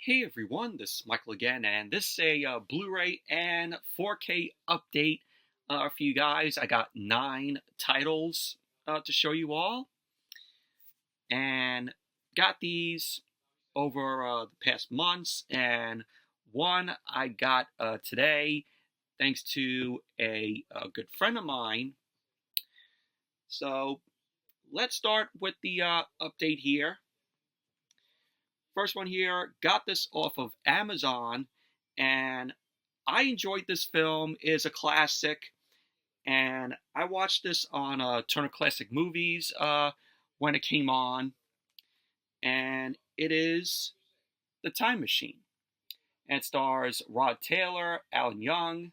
Hey everyone, this is Michael again, and this is a Blu-ray and 4K update for you guys. I got 9 titles to show you all, and got these over the past months, and one I got today thanks to a good friend of mine. So let's start with the update here. First one here, got this off of Amazon, and I enjoyed this film. It is a classic, and I watched this on Turner Classic Movies when it came on, and it is The Time Machine. And it stars Rod Taylor, Alan Young,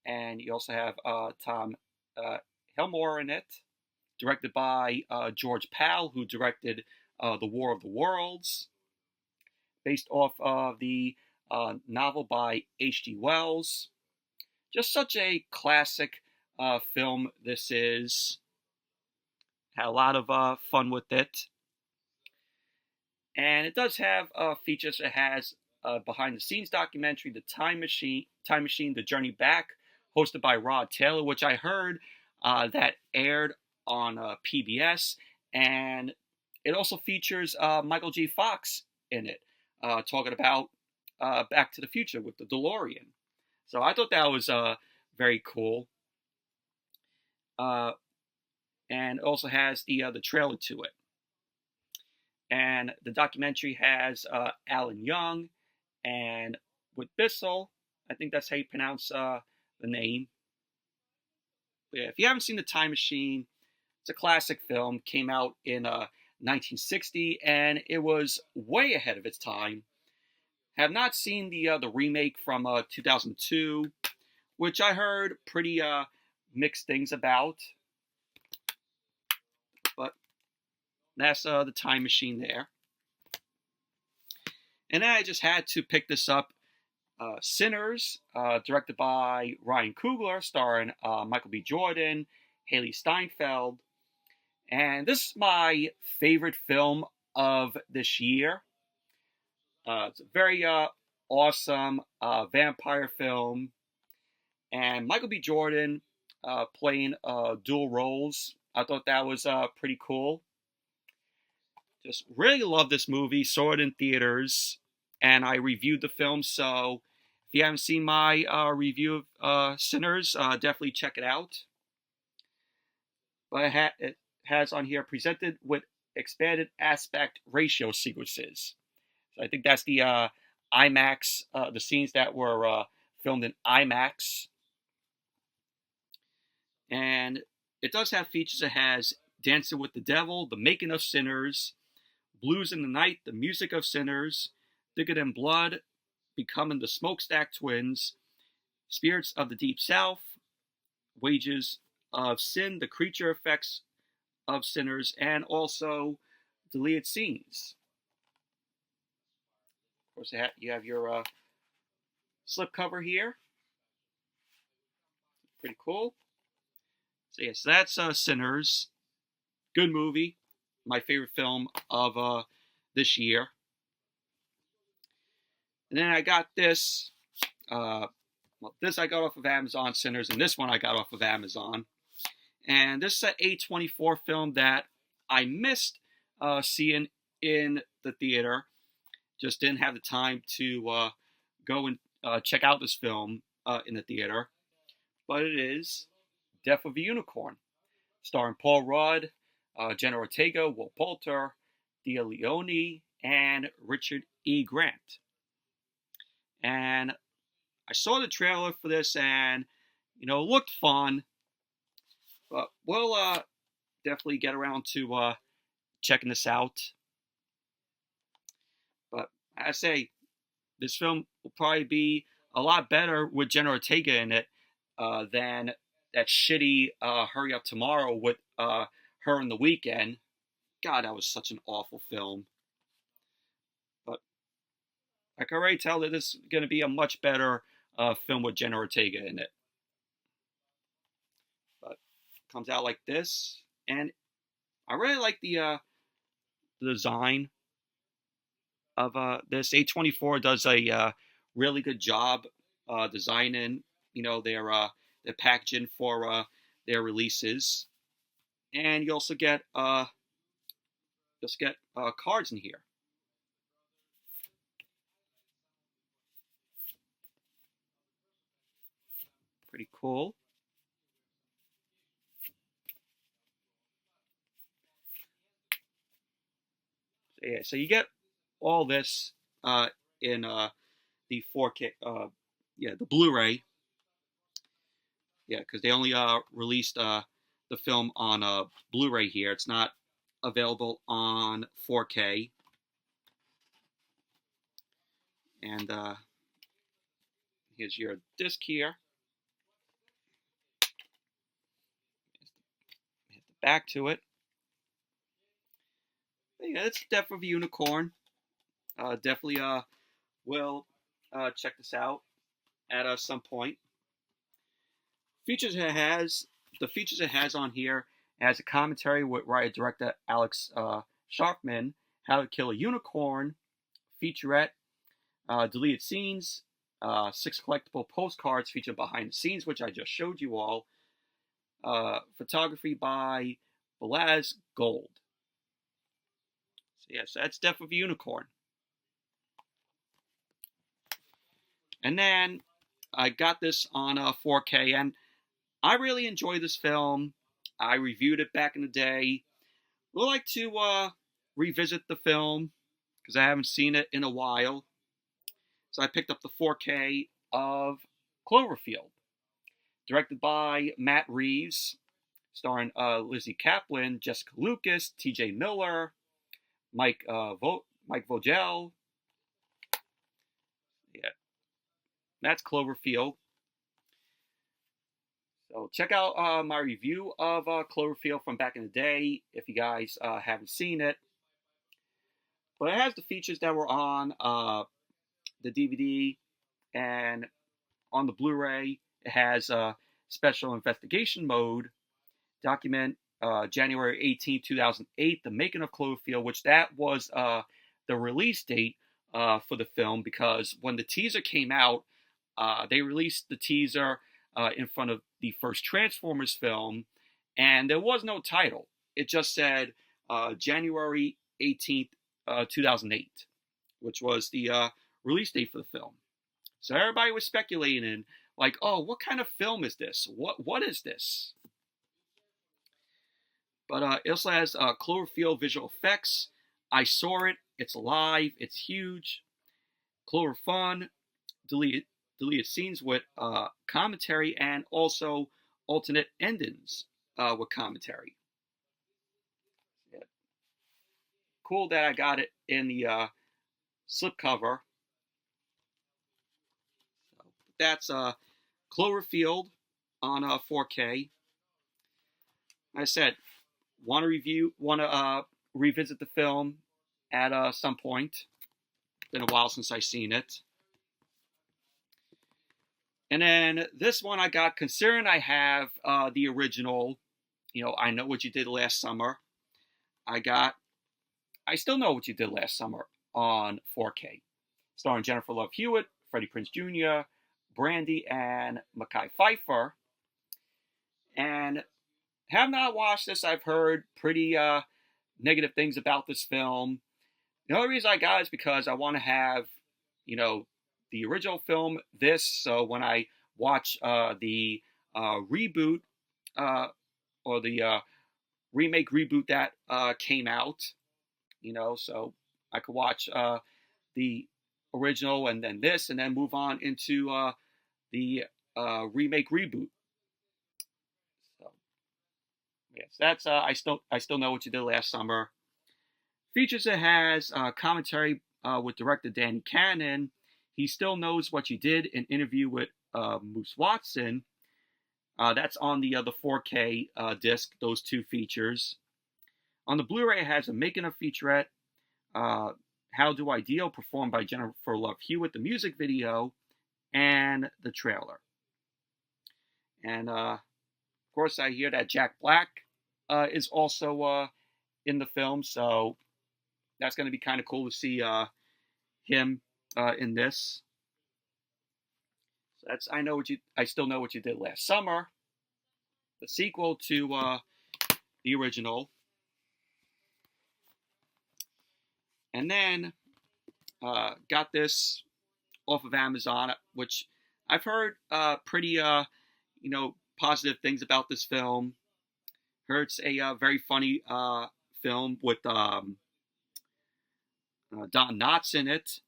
and you also have Tom Helmore in it, directed by George Pal, who directed The War of the Worlds, based off of the novel by H.G. Wells. Just such a classic film this is. Had a lot of fun with it. And it does have features. It has behind-the-scenes documentary, The Time Machine, The Journey Back, hosted by Rod Taylor, which I heard that aired on PBS. And it also features Michael J. Fox in it, talking about Back to the Future with the DeLorean. So I thought that was very cool. And it also has the trailer to it. And the documentary has Alan Young and with Bissell. I think that's how you pronounce the name. But yeah, if you haven't seen The Time Machine, it's a classic film. Came out in 1960, and it was way ahead of its time. Have not seen the remake from 2002, which I heard pretty mixed things about. But that's The Time Machine there. And then I just had to pick this up. Sinners, directed by Ryan Coogler, starring Michael B. Jordan, Haley Steinfeld. And this is my favorite film of this year. It's a very awesome vampire film. And Michael B. Jordan playing dual roles. I thought that was pretty cool. Just really love this movie. Saw it in theaters. And I reviewed the film. So if you haven't seen my review of Sinners, definitely check it out. But it has on here presented with expanded aspect ratio sequences. So I think that's the IMAX, the scenes that were filmed in IMAX. And it does have features. It has Dancing with the Devil, The Making of Sinners, Blues in the Night, The Music of Sinners, Thicker Than Blood, Becoming the Smokestack Twins, Spirits of the Deep South, Wages of Sin, The Creature Effects of Sinners, and also deleted scenes. Of course, you have your slipcover here. Pretty cool. So yes, that's Sinners. Good movie. My favorite film of this year. And then I got this. This I got off of Amazon, Sinners, and this one I got off of Amazon. And this is an A24 film that I missed seeing in the theater. Just didn't have the time to go and check out this film in the theater. But it is Death of a Unicorn, starring Paul Rudd, Jenna Ortega, Will Poulter, Dia Leone, and Richard E. Grant. And I saw the trailer for this, and it looked fun. But we'll definitely get around to checking this out. But I say, this film will probably be a lot better with Jenna Ortega in it than that shitty Hurry Up Tomorrow with her in The Weekend. God, that was such an awful film. But I can already tell that this is going to be a much better film with Jenna Ortega in it. But it comes out like this, and I really like the design. of this. A24 does a really good job designing, their packaging for their releases, and you also get cards in here. Pretty cool. So, yeah, so you get all this in the 4K, the Blu-ray. Yeah, because they only released the film on Blu-ray here. It's not available on 4K. And here's your disc here. Hit the back to it. But yeah, it's Death of a Unicorn. Definitely will check this out at some point. The features it has on here has a commentary with writer director Alex Sharpman, How to Kill a Unicorn, featurette, deleted scenes, 6 collectible postcards featuring behind the scenes, which I just showed you all, photography by Beguiled. So yes, that's Death of a Unicorn. And then I got this on 4K, and I really enjoy this film. I reviewed it back in the day. Would like to revisit the film because I haven't seen it in a while. So I picked up the 4K of Cloverfield, directed by Matt Reeves, starring Lizzie Kaplan, Jessica Lucas, T.J. Miller, Mike Vogel. Yeah, that's Cloverfield. So check out my review of Cloverfield from back in the day if you guys haven't seen it. But it has the features that were on the DVD and on the Blu-ray. It has special investigation mode, document January 18, 2008, the making of Cloverfield, which that was the release date for the film, because when the teaser came out, they released the teaser in front of the first Transformers film, and there was no title. It just said January 18th, 2008, which was the release date for the film. So everybody was speculating, like, oh, what kind of film is this? What is this? But it also has Cloverfield visual effects. I saw it. It's alive. It's huge. Clover fun. Deleted scenes with commentary, and also alternate endings with commentary. Yeah. Cool that I got it in the slipcover. So that's Cloverfield on 4K. Like I said, want to revisit the film at some point. Been a while since I've seen it. And then this one I got, considering I have the original, I Know What You Did Last Summer. I Still Know What You Did Last Summer on 4K. Starring Jennifer Love Hewitt, Freddie Prinze Jr., Brandy, and Mekhi Phifer. And have not watched this. I've heard pretty negative things about this film. The only reason I got it is because I want to have, the original film, so when I watch the reboot or the remake reboot that came out, so I could watch the original and then this, and then move on into the remake reboot. So yes, that's I still know what you did last summer. Features it has commentary with director Danny Cannon. He Still Knows What You Did, an interview with Moose Watson. That's on the 4K disc, those two features. On the Blu-ray, it has a making of featurette, How Do I Deal, performed by Jennifer Love Hewitt, the music video, and the trailer. And, of course, I hear that Jack Black is also in the film, so that's going to be kind of cool to see him in this. So that's I Still Know What You Did Last Summer, the sequel to the original. And then got this off of Amazon, which I've heard pretty positive things about this film. Heard it's a very funny film with Don Knotts in it,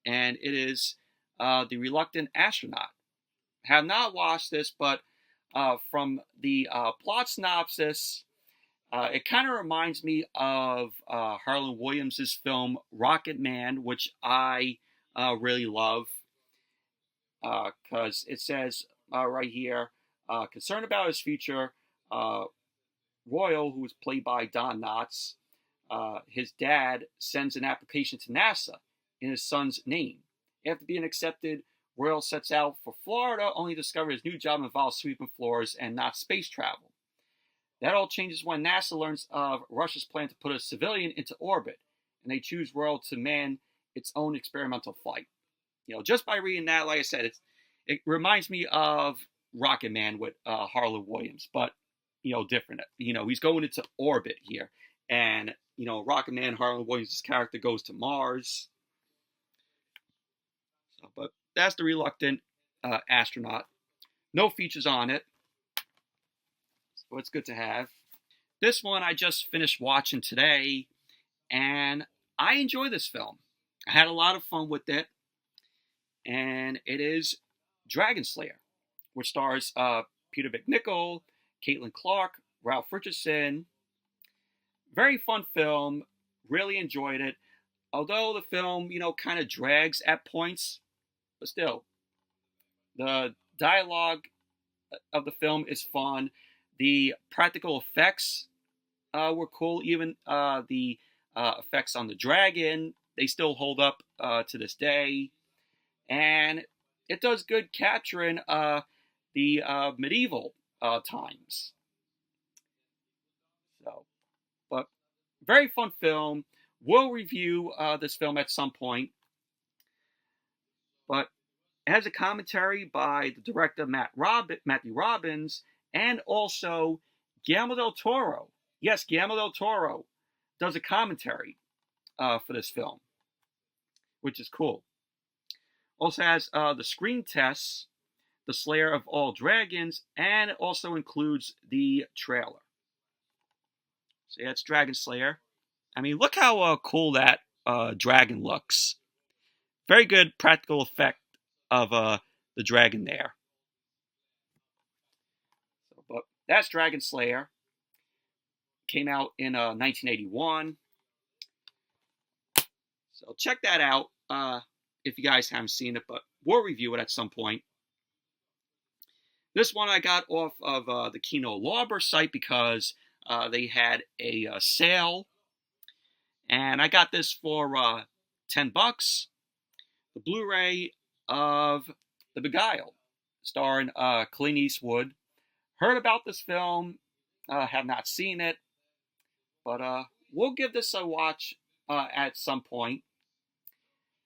and it is The Reluctant Astronaut. Have not watched this, but from the plot synopsis, it kind of reminds me of Harland Williams' film Rocket Man, which I really love, because it says right here, concerned about his future, Royal, who was played by Don Knotts, his dad sends an application to NASA in his son's name. After being accepted, Royal sets out for Florida, only to discover his new job involves sweeping floors and not space travel. That all changes when NASA learns of Russia's plan to put a civilian into orbit, and they choose Royal to man its own experimental flight. Just by reading that, like I said, it reminds me of Rocket Man with Harland Williams, but different. He's going into orbit here, and Rocket Man, Harland Williams' character, goes to Mars. So, but that's The Reluctant Astronaut. No features on it, so it's good to have. This one I just finished watching today, and I enjoy this film. I had a lot of fun with it, and it is Dragonslayer, which stars Peter McNichol, Caitlin Clark, Ralph Richardson. Very fun film. Really enjoyed it. Although the film, kind of drags at points, but still, the dialogue of the film is fun. The practical effects were cool. Even the effects on the dragon, they still hold up to this day. And it does good capturing the medieval times. So, but very fun film. We'll review this film at some point. But it has a commentary by the director Matthew Robbins, and also Guillermo del Toro. Yes, Guillermo del Toro does a commentary for this film, which is cool. Also has the screen tests, the Slayer of All Dragons, and it also includes the trailer. So yeah, it's Dragonslayer. I mean, look how cool that dragon looks. Very good practical effect of the dragon there. So, but that's Dragonslayer. Came out in 1981. So check that out if you guys haven't seen it, but we'll review it at some point. This one I got off of the Kino Lorber site because they had a sale, and I got this for $10. The Blu-ray of The Beguiled, starring Clint Eastwood. Heard about this film, have not seen it, but we'll give this a watch at some point.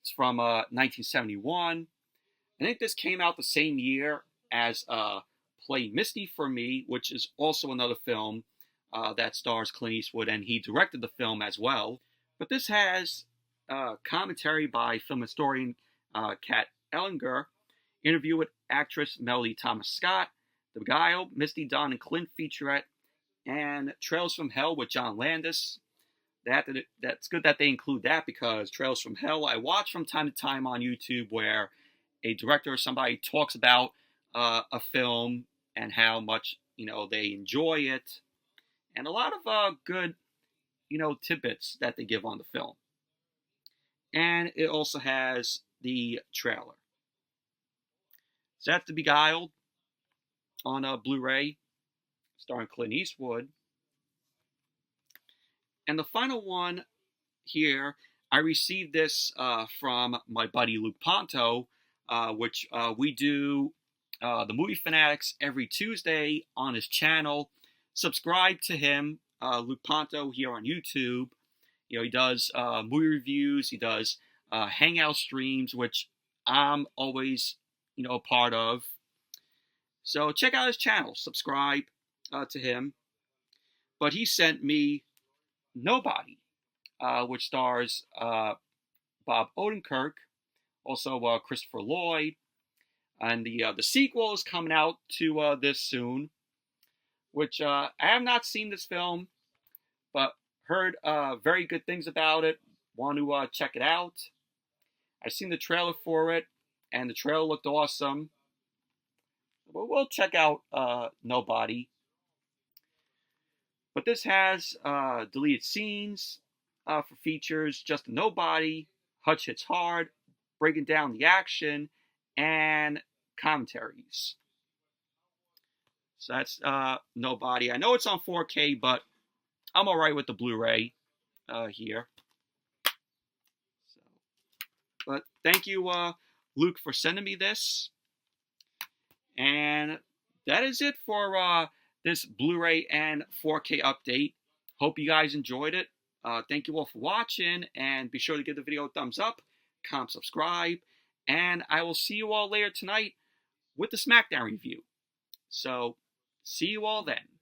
It's from 1971. I think this came out the same year as Play Misty for Me, which is also another film that stars Clint Eastwood, and he directed the film as well. But this has commentary by film historian Kat Ellinger, interview with actress Melody Thomas Scott, The Beguiled, Misty, Dawn, and Clint featurette, and Trails from Hell with John Landis. That's good that they include that, because Trails from Hell I watch from time to time on YouTube, where a director or somebody talks about a film and how much they enjoy it, and a lot of good tidbits that they give on the film. And it also has the trailer. So that's The Beguiled on Blu-ray, starring Clint Eastwood. And the final one here, I received this from my buddy Luke Ponto, which we do the Movie Fanatics every Tuesday on his channel. Subscribe to him, Luke Ponto, here on YouTube. He does movie reviews. He does hangout streams, which I'm always, a part of. So check out his channel, subscribe to him. But he sent me Nobody, which stars Bob Odenkirk, also Christopher Lloyd, and the sequel is coming out to this soon. Which I have not seen this film, but heard very good things about it. Want to check it out. I've seen the trailer for it, and the trailer looked awesome. But we'll check out Nobody. But this has deleted scenes for features, just a Nobody, Hutch Hits Hard, breaking down the action, and commentaries. So that's Nobody. I know it's on 4K, but I'm alright with the Blu-ray here. So, but thank you, Luke, for sending me this. And that is it for this Blu-ray and 4K update. Hope you guys enjoyed it. Thank you all for watching, and be sure to give the video a thumbs up, comment, subscribe, and I will see you all later tonight with the SmackDown review. So, see you all then.